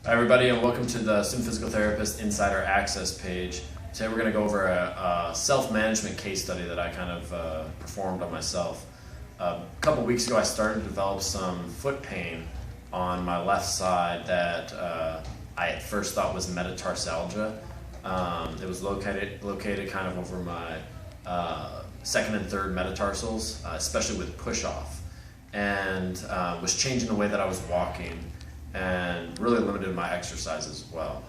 Hi everybody, and welcome to the Student Physical Therapist Insider Access page. Today we're going to go over a self-management case study that I kind of performed on myself. A couple weeks ago I started to develop some foot pain on my left side that I at first thought was metatarsalgia. It was located kind of over my second and third metatarsals, especially with push-off, and was changing the way that I was walking and really limited my exercise as well.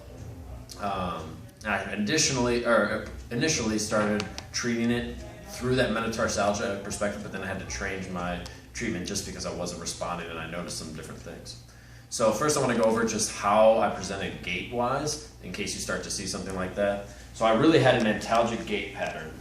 I initially started treating it through that metatarsalgia perspective, but then I had to change my treatment just because I wasn't responding and I noticed some different things. So first I want to go over just how I presented gait-wise, in case you start to see something like that. So I really had an antalgic gait pattern.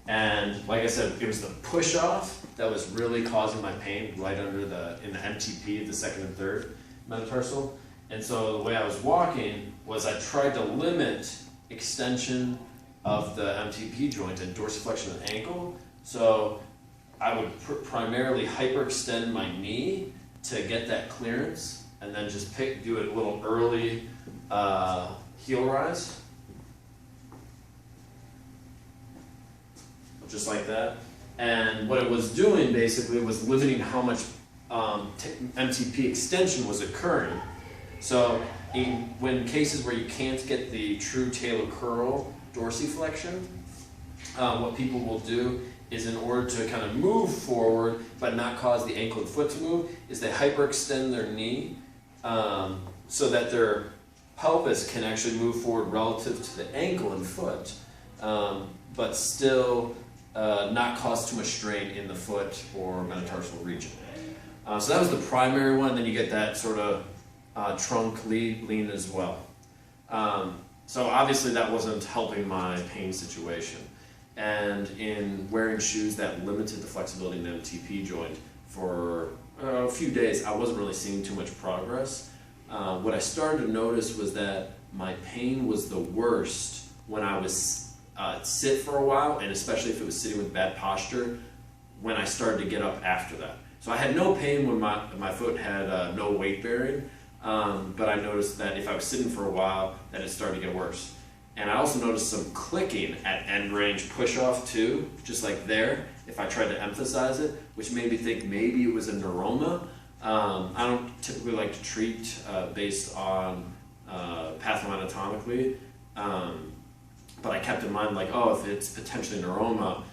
And like I said, it was the push-off that was really causing my pain right under in the MTP, the second and third metatarsal. And so the way I was walking was I tried to limit extension of the MTP joint and dorsiflexion of the ankle. So I would primarily hyperextend my knee to get that clearance, and then just do a little early heel rise, just like that. And what it was doing basically was limiting how much MTP extension was occurring. So when cases where you can't get the true talar curl dorsiflexion, what people will do is, in order to kind of move forward but not cause the ankle and foot to move, is they hyperextend their knee so that their pelvis can actually move forward relative to the ankle and foot, but still not cause too much strain in the foot or metatarsal region. So that was the primary one. Then you get that sort of trunk lean as well. So obviously that wasn't helping my pain situation. And in wearing shoes that limited the flexibility in the MTP joint for a few days, I wasn't really seeing too much progress. What I started to notice was that my pain was the worst when I was sit for a while, and especially if it was sitting with bad posture, when I started to get up after that. So I had no pain when my foot had no weight bearing, but I noticed that if I was sitting for a while, that it started to get worse. And I also noticed some clicking at end range push off too, just like there, if I tried to emphasize it, which made me think maybe it was a neuroma. I don't typically like to treat based on pathoanatomically, but I kept in mind, like, oh, if it's potentially neuroma,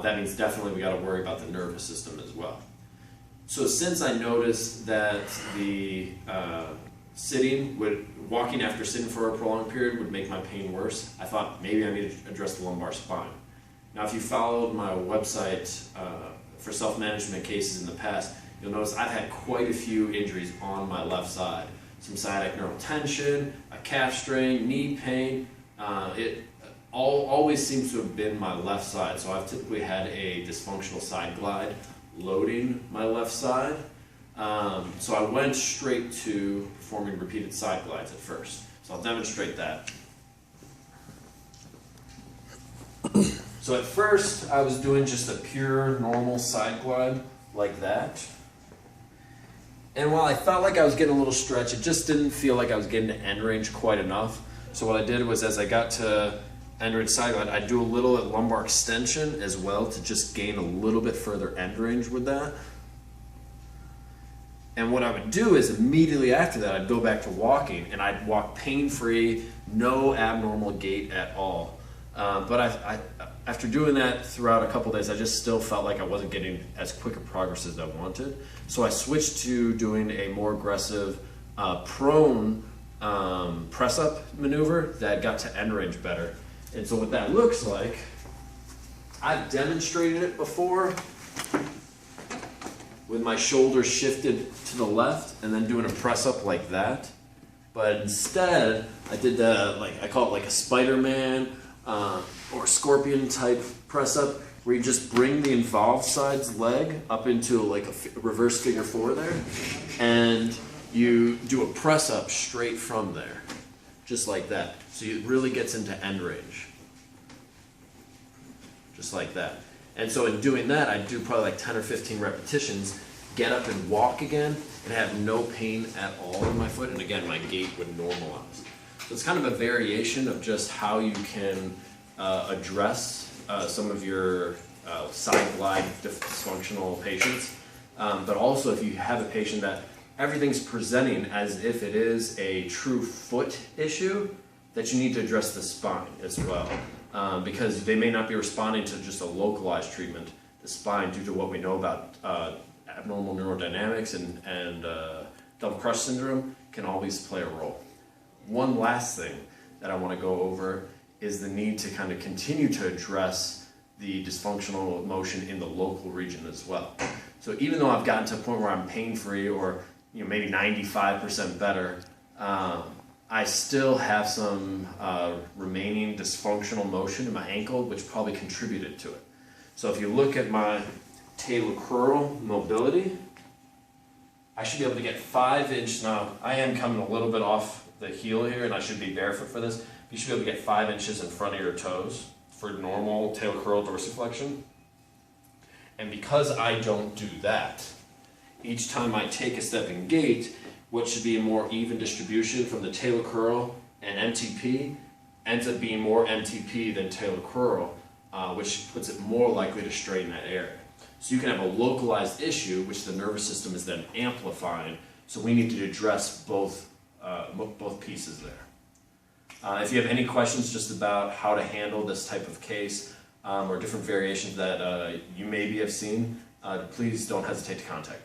that means definitely we got to worry about the nervous system as well. So since I noticed that the walking after sitting for a prolonged period would make my pain worse, I thought maybe I needed to address the lumbar spine. Now, if you followed my website for self-management cases in the past, you'll notice I've had quite a few injuries on my left side. Some sciatic nerve tension, a calf strain, knee pain. It always seems to have been my left side. So I've typically had a dysfunctional side glide loading my left side. So I went straight to performing repeated side glides at first. So I'll demonstrate that. So at first I was doing just a pure normal side glide like that. And while I felt like I was getting a little stretch, it just didn't feel like I was getting to end range quite enough. So what I did was, as I got to end range side glide, I'd do a little at lumbar extension as well to just gain a little bit further end range with that. And what I would do is immediately after that, I'd go back to walking, and I'd walk pain-free, no abnormal gait at all. But after doing that throughout a couple days, I just still felt like I wasn't getting as quick a progress as I wanted. So I switched to doing a more aggressive prone press-up maneuver that got to end range better. And so what that looks like, I've demonstrated it before with my shoulders shifted to the left and then doing a press-up like that. But instead, I did I call it like a Spider-Man or scorpion type press-up, where you just bring the involved side's leg up into like a reverse figure four there, and you do a press-up straight from there, just like that. So it really gets into end range, just like that. And so in doing that, I do probably like 10 or 15 repetitions, get up and walk again, and have no pain at all in my foot, and again, my gait would normalize. So it's kind of a variation of just how you can address some of your side glide dysfunctional patients, but also if you have a patient that everything's presenting as if it is a true foot issue, that you need to address the spine as well, because they may not be responding to just a localized treatment. The spine, due to what we know about abnormal neurodynamics and double crush syndrome, can always play a role. One last thing that I want to go over is the need to kind of continue to address the dysfunctional motion in the local region as well. So even though I've gotten to a point where I'm pain-free, or maybe 95% better, I still have some remaining dysfunctional motion in my ankle, which probably contributed to it. So if you look at my talocrural mobility, I should be able to get 5-inch, now I am coming a little bit off the heel here, and I should be barefoot for this. You should be able to get 5 inches in front of your toes for normal talocrural dorsiflexion. And because I don't do that, each time I take a step in gait, what should be a more even distribution from the talocrural and MTP ends up being more MTP than talocrural, which puts it more likely to strain that area. So you can have a localized issue, which the nervous system is then amplifying, so we need to address both pieces there. If you have any questions just about how to handle this type of case or different variations that you maybe have seen, please don't hesitate to contact me.